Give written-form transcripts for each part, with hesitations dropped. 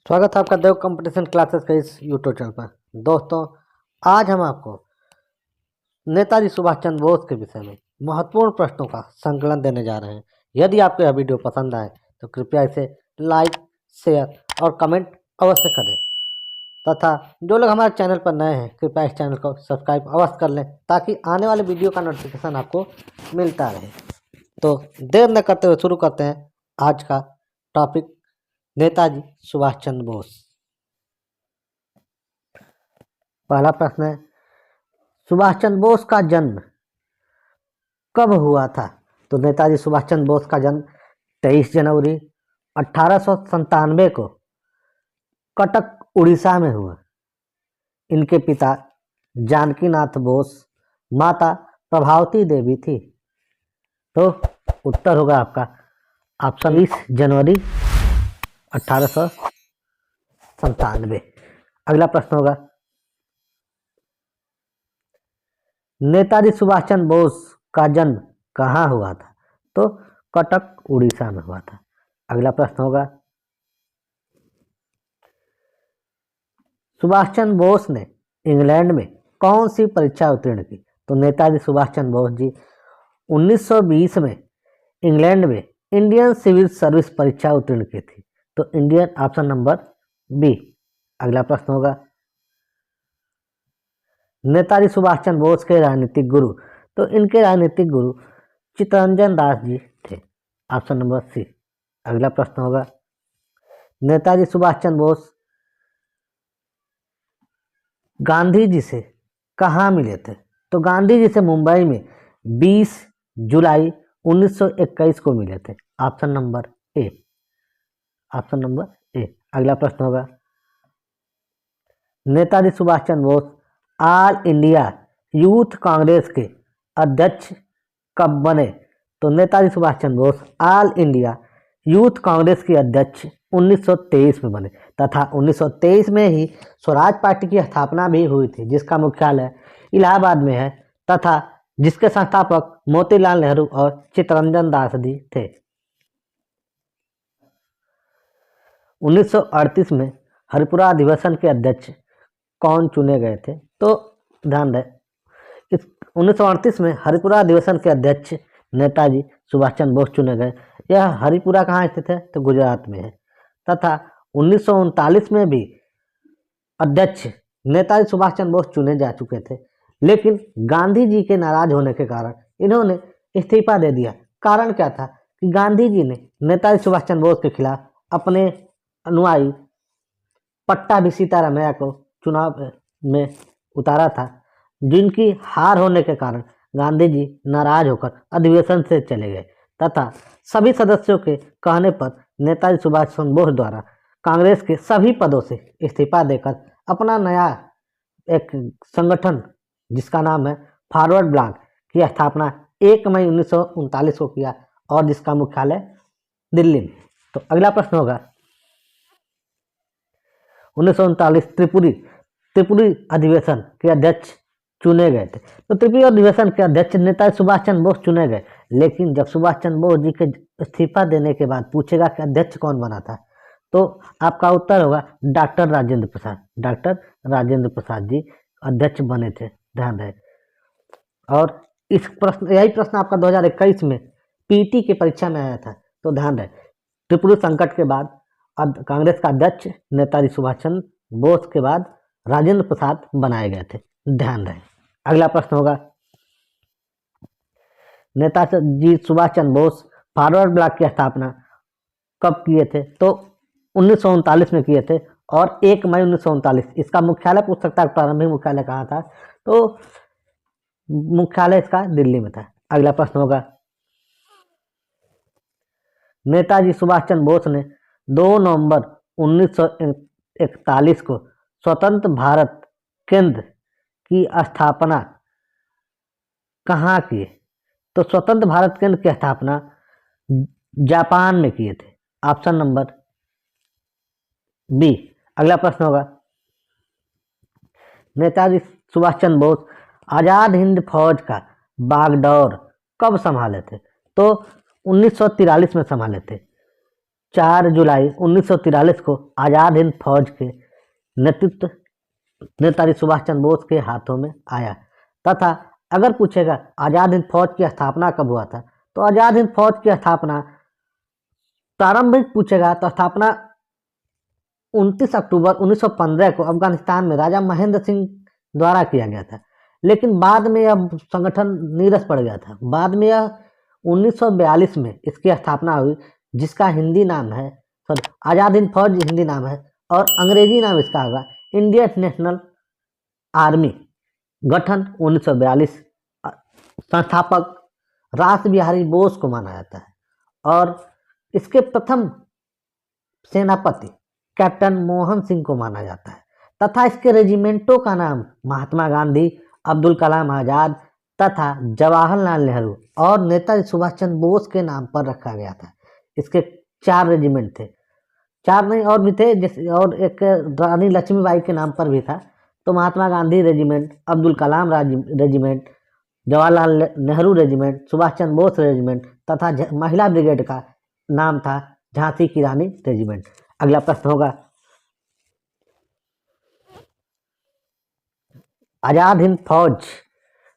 स्वागत है आपका देव कंपटीशन क्लासेस के इस यूट्यूब चैनल पर। दोस्तों, आज हम आपको नेताजी सुभाष चंद्र बोस के विषय में महत्वपूर्ण प्रश्नों का संकलन देने जा रहे हैं। यदि आपको यह वीडियो पसंद आए तो कृपया इसे लाइक, शेयर और कमेंट अवश्य करें तथा जो लोग हमारे चैनल पर नए हैं कृपया इस चैनल को सब्सक्राइब अवश्य कर लें ताकि आने वाले वीडियो का नोटिफिकेशन आपको मिलता रहे। तो देर न करते हुए शुरू करते हैं आज का टॉपिक, नेताजी सुभाष चंद्र बोस। पहला प्रश्न है, सुभाष चंद्र बोस का जन्म कब हुआ था? तो नेताजी सुभाष चंद्र बोस का जन्म 23 जनवरी 1897 को कटक उड़ीसा में हुआ। इनके पिता जानकीनाथ बोस, माता प्रभावती देवी थी। तो उत्तर होगा आपका ऑप्शन 20 जनवरी 1897। अगला प्रश्न होगा, नेताजी सुभाष चंद्र बोस का जन्म कहाँ हुआ था? तो कटक उड़ीसा में हुआ था। अगला प्रश्न होगा, सुभाष चंद्र बोस ने इंग्लैंड में कौन सी परीक्षा उत्तीर्ण की? तो नेताजी सुभाष चंद्र बोस जी 1920 में इंग्लैंड में इंडियन सिविल सर्विस परीक्षा उत्तीर्ण की थी। तो इंडियन ऑप्शन नंबर बी। अगला प्रश्न होगा, नेताजी सुभाष चंद्र बोस के राजनीतिक गुरु? तो इनके राजनीतिक गुरु चित्तरंजन दास जी थे। Option number C. अगला प्रश्न होगा, नेताजी सुभाष चंद्र बोस गांधी जी से कहाँ मिले थे? तो गांधी जी से मुंबई में 20 जुलाई 1921 को मिले थे। Option number A. Option number A. अगला प्रश्न होगा, Netaji Subhash Chandra Bose all India youth Congress के अध्यक्ष कब बने? तो Netaji Subhash Chandra Bose all India youth Congress के अध्यक्ष 1923 में बने तथा 1923 में ही स्वराज पार्टी की स्थापना भी हुई थी, जिसका मुख्यालय इलाहाबाद में है तथा जिसके संस्थापक मोतीलाल नेहरू और चित्तरंजन दास जी थे। 1938 में हरिपुरा अधिवेशन के अध्यक्ष कौन चुने गए थे? तो ध्यान दें, इस 1938 में हरिपुरा अधिवेशन के अध्यक्ष नेताजी सुभाष चंद्र बोस चुने गए। यह हरिपुरा कहाँ स्थित है? तो गुजरात में है। तथा 1939 में भी अध्यक्ष नेताजी सुभाष चंद्र बोस चुने जा चुके थे, लेकिन गांधी जी के नाराज होने के कारण इन्होंने इस्तीफा दे दिया। कारण क्या था कि गांधी जी ने नेताजी सुभाष चंद्र बोस के खिलाफ अपने अनुयायी पट्टाभी सीतारामैया को चुनाव में उतारा था, जिनकी हार होने के कारण गांधी जी नाराज होकर अधिवेशन से चले गए तथा सभी सदस्यों के कहने पर नेताजी सुभाष चंद्र बोस द्वारा कांग्रेस के सभी पदों से इस्तीफा देकर अपना नया एक संगठन जिसका नाम है फॉरवर्ड ब्लॉक की स्थापना 1 मई 1939 को किया और जिसका मुख्यालय दिल्ली में। तो अगला प्रश्न होगा, 1939 त्रिपुरी अधिवेशन के अध्यक्ष चुने गए थे। तो त्रिपुरी अधिवेशन के अध्यक्ष नेताजी सुभाष चंद्र बोस चुने गए, लेकिन जब सुभाष चंद्र बोस जी के इस्तीफा देने के बाद पूछेगा कि अध्यक्ष कौन बना था, तो आपका उत्तर होगा डॉक्टर राजेंद्र प्रसाद। डॉक्टर राजेंद्र प्रसाद जी अध्यक्ष बने थे, ध्यान रहे। और यही प्रश्न आपका 2021 में पीटी की परीक्षा में आया था। तो ध्यान रहे, त्रिपुरी संकट के बाद कांग्रेस का अध्यक्ष नेताजी सुभाष चंद्र बोस के बाद राजेंद्र प्रसाद बनाए गए थे, ध्यान रहे। अगला प्रश्न होगा, नेताजी सुभाष चंद्र बोस फॉरवर्ड ब्लॉक की स्थापना कब किए थे? तो 1939 में किए थे और 1 मई 1939। इसका मुख्यालय पूछ सकता है, प्रारंभिक मुख्यालय कहाँ था? तो मुख्यालय इसका दिल्ली में था। अगला प्रश्न होगा, नेताजी सुभाष चंद्र बोस ने 2 नवंबर 1941 को स्वतंत्र भारत केंद्र की स्थापना कहाँ किए? तो स्वतंत्र भारत केंद्र की स्थापना जापान में किए थे। Option number B. अगला प्रश्न होगा, नेताजी सुभाष चंद्र बोस आजाद हिंद फौज का बागडोर कब संभाले थे? तो 1943 में संभाले थे। 4 जुलाई 1943 को आज़ाद हिंद फौज के नेतृत्व नेताजी सुभाष चंद्र बोस के हाथों में आया। तथा अगर पूछेगा आज़ाद हिंद फौज की स्थापना कब हुआ था, तो आज़ाद हिंद फौज की स्थापना प्रारंभिक पूछेगा तो स्थापना 29 अक्टूबर 1915 को अफगानिस्तान में राजा महेंद्र सिंह द्वारा किया गया था। लेकिन बाद में यह संगठन नीरस पड़ गया था। बाद में यह 1942 में इसकी स्थापना हुई, जिसका हिंदी नाम है आज़ाद हिंद फौज हिंदी नाम है और अंग्रेजी नाम इसका होगा इंडियन नेशनल आर्मी। गठन 1942। संस्थापक रास बिहारी बोस को माना जाता है और इसके प्रथम सेनापति कैप्टन मोहन सिंह को माना जाता है तथा इसके रेजिमेंटों का नाम महात्मा गांधी, अब्दुल कलाम आज़ाद तथा जवाहरलाल नेहरू और नेताजी सुभाष चंद्र बोस के नाम पर रखा गया था। इसके 4 रेजिमेंट थे, 4 नहीं और भी थे, जैसे और एक रानी लक्ष्मीबाई के नाम पर भी था। तो Mahatma Gandhi regiment, Abdul Kalam regiment, Jawaharlal Nehru regiment, Subhash Chandra Bose regiment तथा महिला ब्रिगेड का नाम था झांसी की रानी रेजिमेंट। अगला प्रश्न होगा, आज़ाद हिंद फौज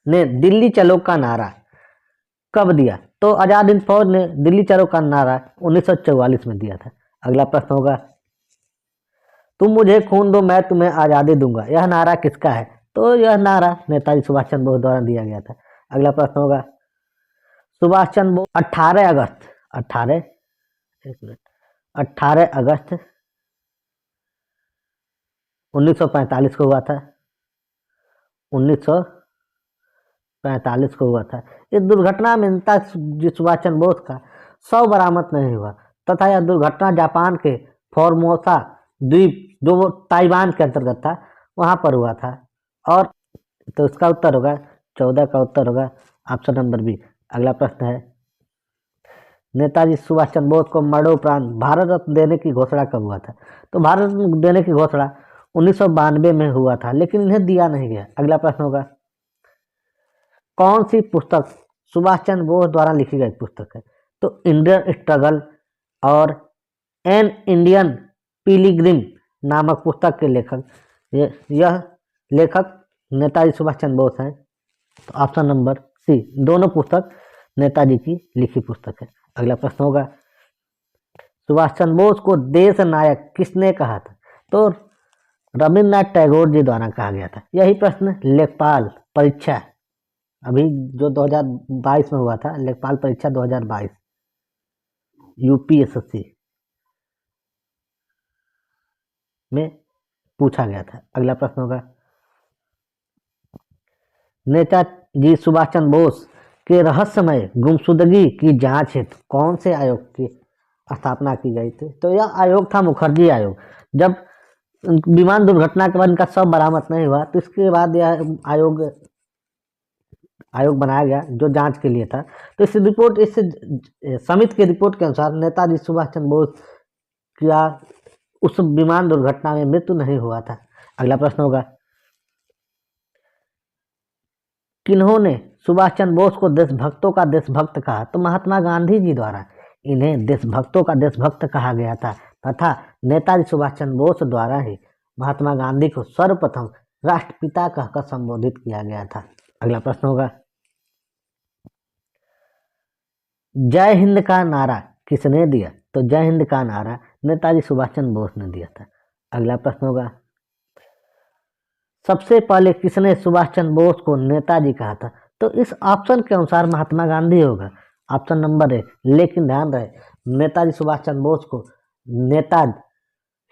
ने दिल्ली चलो का नारा कब दिया? तो आज़ाद हिंद फौज ने दिल्ली चलो का नारा 1944 में दिया था। अगला प्रश्न होगा, तुम मुझे खून दो मैं तुम्हें आज़ादी दूंगा, यह नारा किसका है? तो यह नारा नेताजी सुभाष चंद्र बोस द्वारा दिया गया था। अगला प्रश्न होगा, सुभाष चंद्र बोस 18 अगस्त 1945 को हुआ था। 1945 को हुआ था। इस दुर्घटना में नेताजी सुभाष चंद्र बोस का शव बरामद नहीं हुआ तथा यह दुर्घटना जापान के फॉर्मोसा द्वीप जो ताइवान के अंतर्गत था वहां पर हुआ था। और तो इसका उत्तर होगा 14 का उत्तर होगा ऑप्शन नंबर बी। अगला प्रश्न है, नेताजी सुभाष चंद्र बोस को मरणोपरांत भारत रत्न देने की घोषणा कब हुआ था? तो भारत रत्न देने की घोषणा 1992 में हुआ था, लेकिन इन्हें दिया नहीं गया। अगला प्रश्न होगा, कौन सी पुस्तक सुभाष चंद्र बोस द्वारा लिखी गई पुस्तक है? तो इंडियन स्ट्रगल और एन इंडियन पिलिग्रिम नामक पुस्तक के लेखक यह लेखक नेताजी सुभाष चंद्र बोस हैं। तो ऑप्शन नंबर सी, दोनों पुस्तक नेताजी की लिखी पुस्तक है। अगला प्रश्न होगा, सुभाष चंद्र बोस को देश नायक किसने कहा था? तो रविन्द्रनाथ टैगोर जी द्वारा कहा गया था। यही प्रश्न लेखपाल परीक्षा अभी जो 2022 में हुआ था, लेखपाल परीक्षा 2022 यूपीएससी में पूछा गया था। अगला प्रश्न होगा, नेताजी सुभाष चंद्र बोस के रहस्यमय गुमशुदगी की जांच हेतु कौन से आयोग की स्थापना की गई थी? तो यह आयोग था मुखर्जी आयोग। जब विमान दुर्घटना के बाद इनका शव बरामद नहीं हुआ तो इसके बाद यह आयोग बनाया गया जो जांच के लिए था। तो इस समिति की रिपोर्ट के अनुसार नेताजी सुभाष चंद्र बोस का उस विमान दुर्घटना में मृत्यु नहीं हुआ था। अगला प्रश्न होगा, किन्होंने सुभाष चंद्र बोस को देशभक्तों का देशभक्त कहा? तो महात्मा गांधी जी द्वारा इन्हें देशभक्तों का देशभक्त कहा गया था तथा नेताजी सुभाष चंद्र बोस द्वारा ही महात्मा गांधी को सर्वप्रथम राष्ट्रपिता कहकर संबोधित किया गया था। अगला प्रश्न होगा, जय हिंद का नारा किसने दिया? तो जय हिंद का नारा नेताजी सुभाष चंद्र बोस ने दिया था। अगला प्रश्न होगा, सबसे पहले किसने सुभाष चंद्र बोस को नेताजी कहा था? तो इस ऑप्शन के अनुसार महात्मा गांधी होगा, ऑप्शन नंबर ए। लेकिन ध्यान रहे, नेताजी सुभाष चंद्र बोस को नेताजी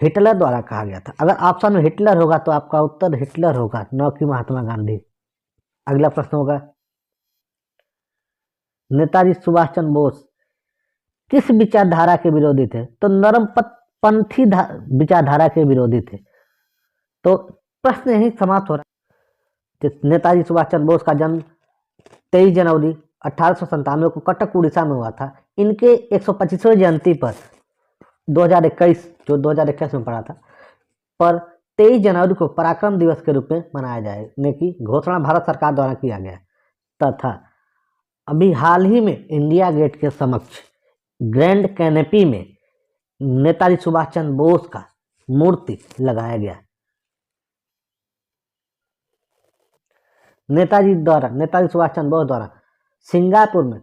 हिटलर द्वारा कहा गया था। अगर ऑप्शन में हिटलर होगा तो आपका उत्तर हिटलर होगा, न कि महात्मा गांधी। अगला प्रश्न होगा, नेताजी सुभाष चंद्र बोस किस विचारधारा के विरोधी थे? तो नरमपंथी विचारधारा के विरोधी थे। तो प्रश्न यही समाप्त हो रहा है। नेताजी सुभाष चंद्र बोस का जन्म 23 जनवरी 1897 को कटक उड़ीसा में हुआ था। इनके 125वें जयंती पर 2021 में पड़ा था, पर 23 जनवरी को पराक्रम दिवस के रूप में मनाया जाने की घोषणा भारत सरकार द्वारा किया गया तथा अभी हाल ही में इंडिया गेट के समक्ष ग्रैंड कैनेपी में नेताजी सुभाष चंद्र बोस का मूर्ति लगाया गया। नेताजी सुभाष चंद्र बोस द्वारा सिंगापुर में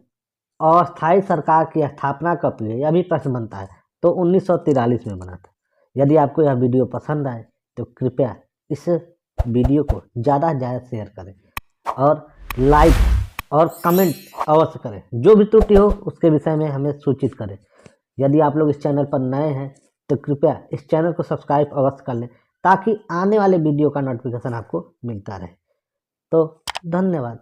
अस्थायी सरकार की स्थापना कब हुई है, यह भी प्रश्न बनता है। तो 1943 में बना था। यदि आपको यह वीडियो पसंद आए तो कृपया इस वीडियो को ज़्यादा से ज़्यादा शेयर करें और लाइक और कमेंट अवश्य करें। जो भी त्रुटि हो उसके विषय में हमें सूचित करें। यदि आप लोग इस चैनल पर नए हैं तो कृपया इस चैनल को सब्सक्राइब अवश्य कर लें ताकि आने वाले वीडियो का नोटिफिकेशन आपको मिलता रहे। तो धन्यवाद।